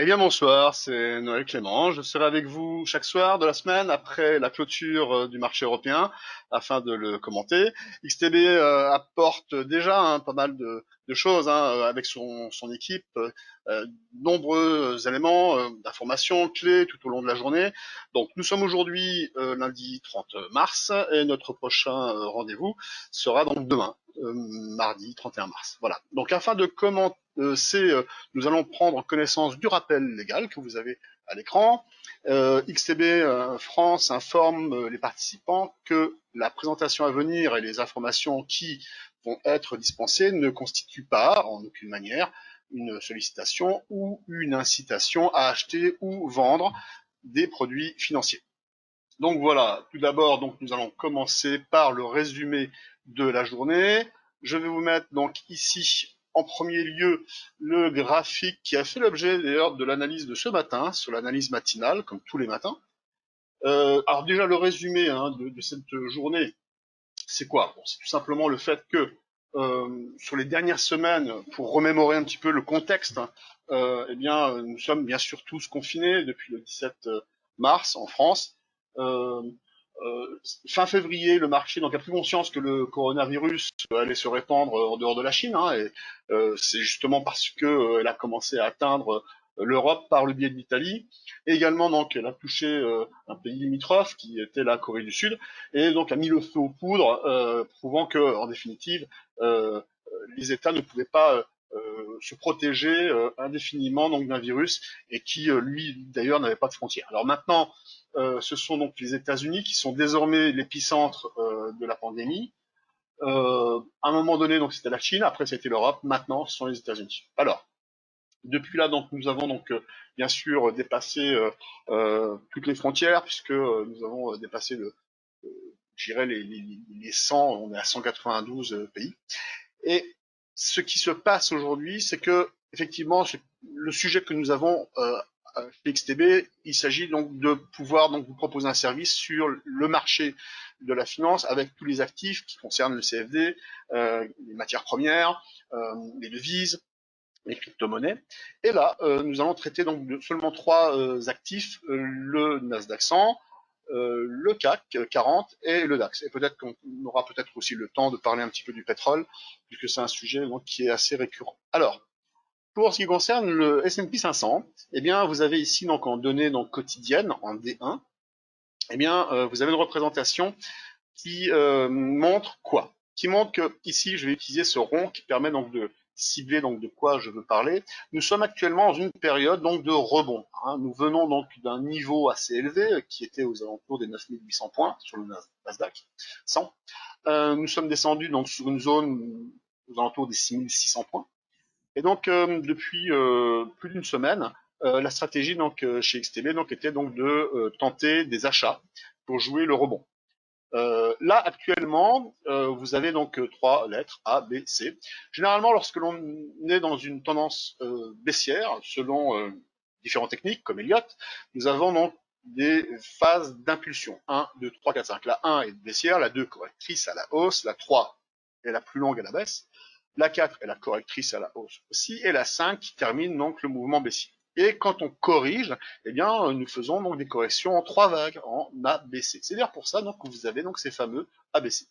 Eh bien bonsoir, c'est Noël Clément. Je serai avec vous chaque soir de la semaine après la clôture du marché européen afin de le commenter. XTB apporte déjà pas mal de choses avec son équipe, nombreux éléments d'informations clés tout au long de la journée. Donc nous sommes aujourd'hui lundi 30 mars et notre prochain rendez-vous sera donc demain, mardi 31 mars. Voilà. Donc afin de commenter nous allons prendre connaissance du rappel légal que vous avez à l'écran. XTB France informe les participants que la présentation à venir et les informations qui vont être dispensées ne constituent pas, en aucune manière, une sollicitation ou une incitation à acheter ou vendre des produits financiers. Donc voilà, tout d'abord, donc nous allons commencer par le résumé de la journée. Je vais vous mettre donc ici en premier lieu le graphique qui a fait l'objet d'ailleurs de l'analyse de ce matin, sur l'analyse matinale, comme tous les matins. Alors déjà le résumé de cette journée, c'est quoi? Bon, c'est tout simplement le fait que sur les dernières semaines, pour remémorer un petit peu le contexte, eh bien nous sommes bien sûr tous confinés depuis le 17 mars en France. Euh, Fin février, le marché donc a pris conscience que le coronavirus allait se répandre en dehors de la Chine, et c'est justement parce que elle a commencé à atteindre l'Europe par le biais de l'Italie. Et également donc elle a touché un pays limitrophe qui était la Corée du Sud, et donc a mis le feu aux poudres, prouvant que en définitive les États ne pouvaient pas se protéger indéfiniment donc d'un virus et qui lui d'ailleurs n'avait pas de frontières. Alors maintenant ce sont donc les États-Unis qui sont désormais l'épicentre de la pandémie. À un moment donné, donc c'était la Chine, après c'était l'Europe, maintenant ce sont les États-Unis. Alors, depuis là, donc nous avons donc bien sûr dépassé toutes les frontières, puisque nous avons dépassé je dirais les 100, on est à 192 pays. Et ce qui se passe aujourd'hui, c'est que effectivement, le sujet que nous avons chez XTB, il s'agit donc de pouvoir donc vous proposer un service sur le marché de la finance avec tous les actifs qui concernent le CFD, les matières premières, les devises, les crypto-monnaies. Et là, nous allons traiter donc de seulement trois actifs, le Nasdaq 100, le CAC 40 et le DAX. Et peut-être qu'on aura peut-être aussi le temps de parler un petit peu du pétrole, puisque c'est un sujet donc, qui est assez récurrent. Alors, pour ce qui concerne le S&P 500, eh bien, vous avez ici donc en données donc quotidiennes en D1, eh bien, vous avez une représentation qui montre quoi? Qui montre que ici, je vais utiliser ce rond qui permet donc de cibler donc de quoi je veux parler. Nous sommes actuellement dans une période donc de rebond. Nous venons donc d'un niveau assez élevé qui était aux alentours des 9800 points sur le Nasdaq 100. Nous sommes descendus donc sur une zone aux alentours des 6600 points. Et donc depuis plus d'une semaine, la stratégie donc chez XTB donc était donc de tenter des achats pour jouer le rebond. Là, actuellement, vous avez donc trois lettres A, B, C. Généralement, lorsque l'on est dans une tendance baissière, selon différentes techniques comme Elliott, nous avons donc des phases d'impulsion. 1, 2, 3, 4, 5. La 1 est baissière, la 2 correctrice à la hausse, la 3 est la plus longue à la baisse, la 4 est la correctrice à la hausse aussi, et la 5 qui termine donc le mouvement baissier. Et quand on corrige, eh bien, nous faisons donc des corrections en trois vagues, en ABC. C'est d'ailleurs pour ça donc que vous avez donc ces fameux ABC.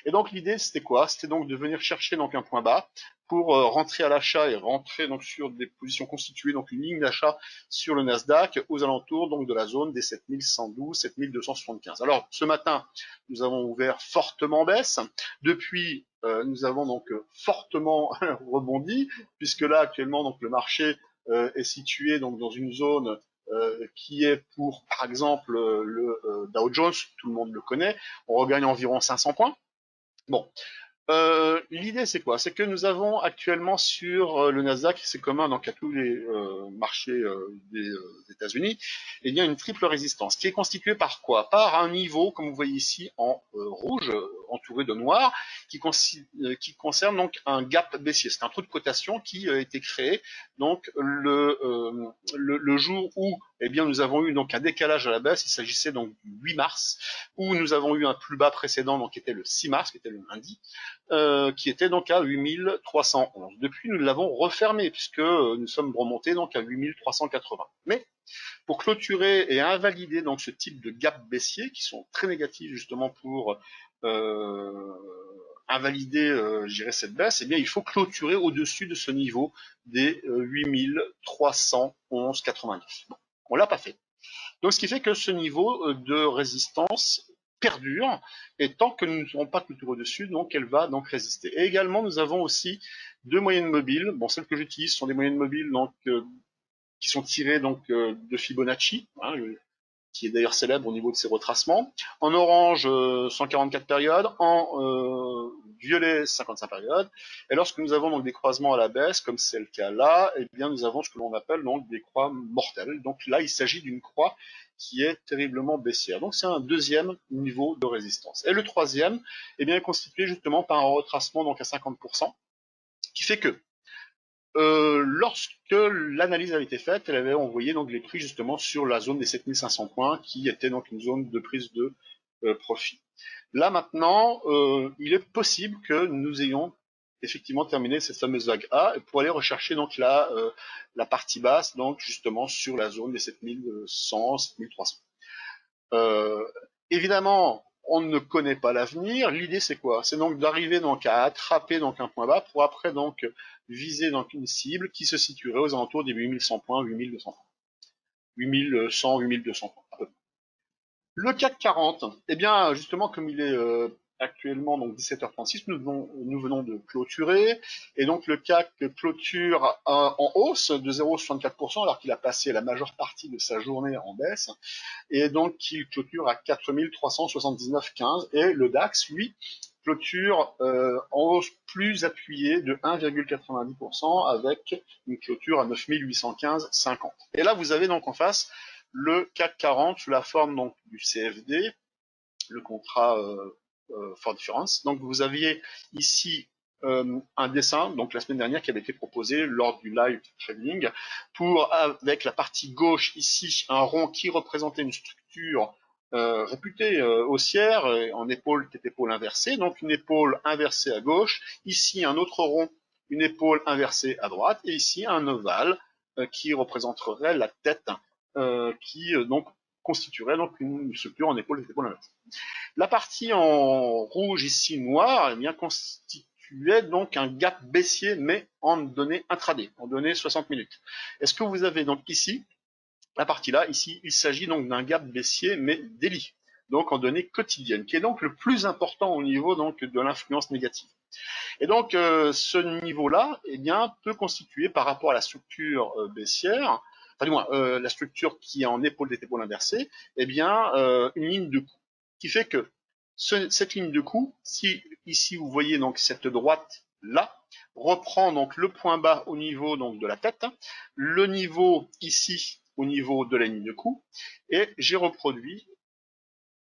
Et donc l'idée c'était quoi? C'était donc de venir chercher donc un point bas pour rentrer à l'achat et rentrer donc sur des positions constituées, donc une ligne d'achat sur le Nasdaq aux alentours donc de la zone des 7112, 7275. Alors ce matin, nous avons ouvert fortement en baisse. Depuis, nous avons donc fortement rebondi, puisque là actuellement donc le marché est situé donc dans une zone qui est pour, par exemple, le Dow Jones, tout le monde le connaît, on regagne environ 500 points. Bon, l'idée c'est quoi? C'est que nous avons actuellement sur le Nasdaq, c'est commun donc à tous les marchés des États-Unis, il y a une triple résistance qui est constituée par quoi? Par un niveau, comme vous voyez ici en rouge, entouré de noir, qui concerne donc un gap baissier. C'est un trou de cotation qui a été créé donc le jour où eh bien, nous avons eu donc un décalage à la baisse. Il s'agissait donc du 8 mars, où nous avons eu un plus bas précédent, donc qui était le 6 mars, qui était le lundi, qui était donc à 8311. Depuis, nous l'avons refermé, puisque nous sommes remontés donc à 8380. Mais pour clôturer et invalider donc ce type de gap baissier, qui sont très négatifs justement pour invalider, je dirais, cette baisse, eh bien, il faut clôturer au-dessus de ce niveau des 8311,89. Bon, on l'a pas fait. Donc, ce qui fait que ce niveau de résistance perdure, et tant que nous ne serons pas clôturés au-dessus, donc elle va donc résister. Et également, nous avons aussi deux moyennes mobiles. Bon, celles que j'utilise sont des moyennes mobiles donc qui sont tirées donc de Fibonacci, hein, qui est d'ailleurs célèbre au niveau de ses retracements. En orange, 144 périodes, en violet, 55 périodes. Et lorsque nous avons donc des croisements à la baisse, comme c'est le cas là, eh bien nous avons ce que l'on appelle donc des croix mortelles. Donc là, il s'agit d'une croix qui est terriblement baissière. Donc c'est un deuxième niveau de résistance. Et le troisième, eh bien, est constitué justement par un retracement donc à 50%, qui fait que lorsque l'analyse avait été faite, elle avait envoyé donc les prix justement sur la zone des 7500 points, qui était donc une zone de prise de profit. Là maintenant, il est possible que nous ayons effectivement terminé cette fameuse vague A pour aller rechercher donc la partie basse, donc justement sur la zone des 7100, 7300. Évidemment, on ne connaît pas l'avenir. L'idée, c'est quoi? C'est donc d'arriver donc à attraper donc un point bas pour après donc viser donc une cible qui se situerait aux alentours des 8100 points, 8200 points. 8100, 8200 points, à peu près. Le CAC 40, eh bien, justement, comme il est actuellement donc 17h36, nous venons de clôturer, et donc le CAC clôture en hausse de 0,64%, alors qu'il a passé la majeure partie de sa journée en baisse, et donc il clôture à 4379,15, et le DAX, lui, clôture en hausse plus appuyée de 1,90% avec une clôture à 9815,50. Et là, vous avez donc en face le CAC 40 sous la forme donc du CFD, le contrat for difference. Donc vous aviez ici un dessin, donc la semaine dernière, qui avait été proposé lors du live trading, pour, avec la partie gauche ici, un rond qui représentait une structure réputée haussière, en épaule, tête épaule inversée, donc une épaule inversée à gauche, ici un autre rond, une épaule inversée à droite, et ici un ovale qui représenterait la tête qui donc constituerait donc une structure en épaule, tête épaule inversée. La partie en rouge ici noir, eh bien, constituait donc un gap baissier, mais en données intraday, en données 60 minutes. Est-ce que vous avez donc ici, la partie là, ici, il s'agit donc d'un gap baissier, mais daily, donc en données quotidiennes, qui est donc le plus important au niveau donc de l'influence négative. Et donc ce niveau-là, eh bien, peut constituer par rapport à la structure baissière, enfin du moins la structure qui est en épaule des épaules inversées, eh bien, une ligne de coup, qui fait que cette ligne de coup, si ici vous voyez donc cette droite là, reprend donc le point bas au niveau donc de la tête, le niveau ici au niveau de la ligne de coup, et j'ai reproduit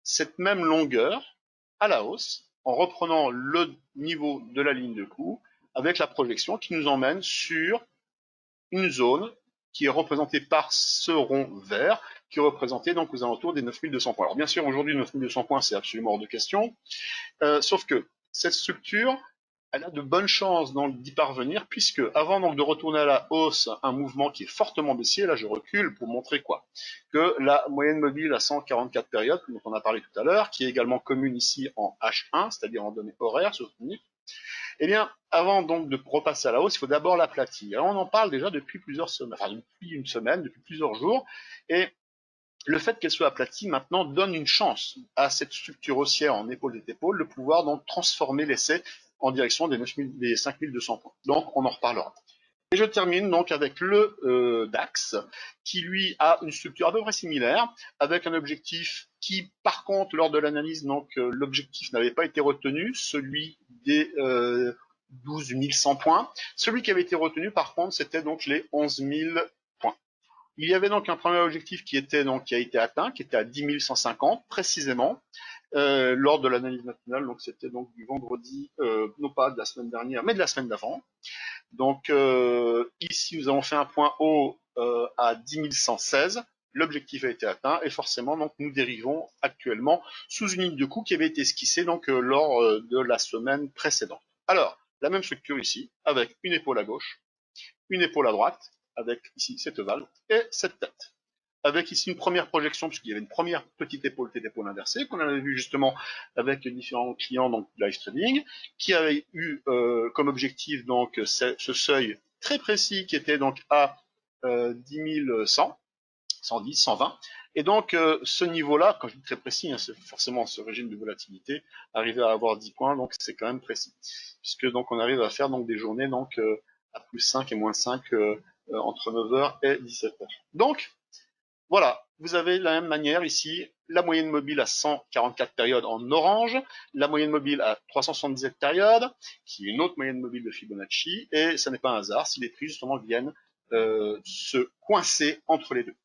cette même longueur à la hausse en reprenant le niveau de la ligne de coup avec la projection qui nous emmène sur une zone qui est représentée par ce rond vert qui est représenté donc aux alentours des 9200 points. Alors bien sûr, aujourd'hui, 9200 points, c'est absolument hors de question, sauf que cette structure, elle a de bonnes chances d'y parvenir, puisque avant donc de retourner à la hausse, un mouvement qui est fortement baissier, là je recule pour montrer quoi? Que la moyenne mobile à 144 périodes, dont on a parlé tout à l'heure, qui est également commune ici en H1, c'est-à-dire en données horaires, sur minutes, eh bien, avant donc de repasser à la hausse, il faut d'abord l'aplatir. Et on en parle déjà depuis plusieurs semaines, enfin depuis une semaine, depuis plusieurs jours, et le fait qu'elle soit aplatie maintenant donne une chance à cette structure haussière en épaule d'épaule de pouvoir donc transformer l'essai en direction des 5200 points. Donc on en reparlera. Et je termine donc avec le DAX qui lui a une structure à peu près similaire avec un objectif qui par contre lors de l'analyse donc l'objectif n'avait pas été retenu, celui des 12 100 points. Celui qui avait été retenu par contre c'était donc les 11 000 points. Il y avait donc un premier objectif qui a été atteint, qui était à 10 150 précisément, lors de l'analyse matinale. Donc c'était donc du vendredi, non pas de la semaine dernière, mais de la semaine d'avant. Donc ici, nous avons fait un point haut à 10 116. L'objectif a été atteint et forcément, donc, nous dérivons actuellement sous une ligne de coup qui avait été esquissée donc lors de la semaine précédente. Alors, la même structure ici, avec une épaule à gauche, une épaule à droite, avec ici cette valve et cette tête. Avec ici une première projection, puisqu'il y avait une première petite épaule, tête épaule inversée, qu'on avait vu justement avec différents clients donc live streaming, qui avaient eu comme objectif donc ce seuil très précis qui était donc à 10 100, 110, 120. Et donc ce niveau-là, quand je dis très précis, hein, c'est forcément ce régime de volatilité, arriver à avoir 10 points, donc c'est quand même précis, puisque donc on arrive à faire donc des journées donc à plus 5 et moins 5 entre 9h et 17h. Donc voilà, vous avez de la même manière ici la moyenne mobile à 144 périodes en orange, la moyenne mobile à 377 périodes, qui est une autre moyenne mobile de Fibonacci, et ça n'est pas un hasard si les prix justement viennent se coincer entre les deux.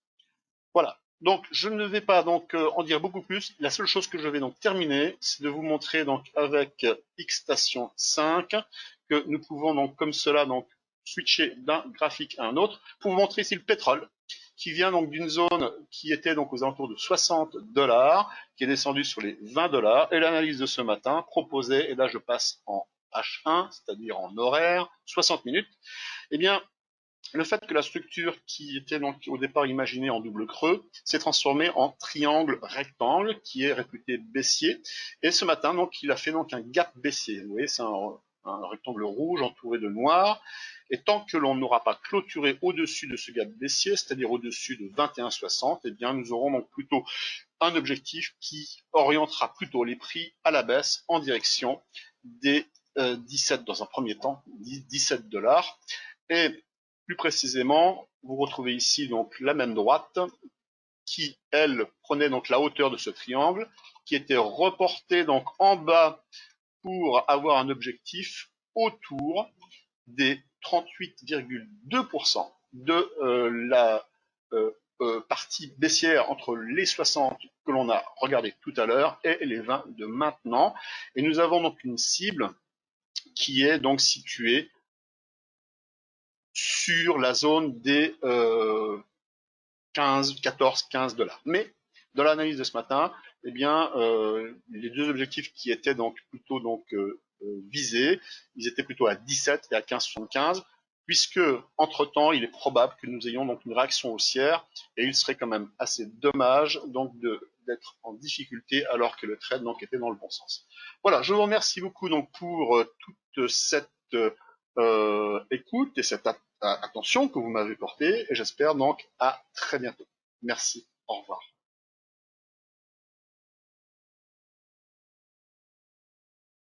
Voilà. Donc je ne vais pas donc en dire beaucoup plus. La seule chose que je vais donc terminer, c'est de vous montrer donc avec X station 5 que nous pouvons donc comme cela donc switcher d'un graphique à un autre pour vous montrer ici le pétrole qui vient donc d'une zone qui était donc aux alentours de 60 $, qui est descendu sur les 20 $, et l'analyse de ce matin proposait, et là je passe en H1, c'est-à-dire en horaire, 60 minutes, eh bien le fait que la structure qui était donc au départ imaginée en double creux s'est transformée en triangle rectangle qui est réputé baissier. Et ce matin, donc, il a fait donc un gap baissier. Vous voyez, c'est un rectangle rouge entouré de noir. Et tant que l'on n'aura pas clôturé au-dessus de ce gap baissier, c'est-à-dire au-dessus de 21,60, eh bien, nous aurons donc plutôt un objectif qui orientera plutôt les prix à la baisse en direction des 17 dans un premier temps, 17 $. Et plus précisément, vous retrouvez ici donc la même droite qui, elle, prenait donc la hauteur de ce triangle, qui était reportée donc en bas pour avoir un objectif autour des 38,2% de la partie baissière entre les 60 que l'on a regardé tout à l'heure et les 20 de maintenant. Et nous avons donc une cible qui est donc située sur la zone des 15, 14, 15 $. Mais dans l'analyse de ce matin, eh bien, les deux objectifs qui étaient donc plutôt donc visés, ils étaient plutôt à 17 et à 15,75, puisque entre temps, il est probable que nous ayons donc une réaction haussière et il serait quand même assez dommage donc d'être en difficulté alors que le trade donc était dans le bon sens. Voilà, je vous remercie beaucoup donc pour toute cette écoute et cette attention que vous m'avez portée et j'espère donc à très bientôt. Merci, au revoir.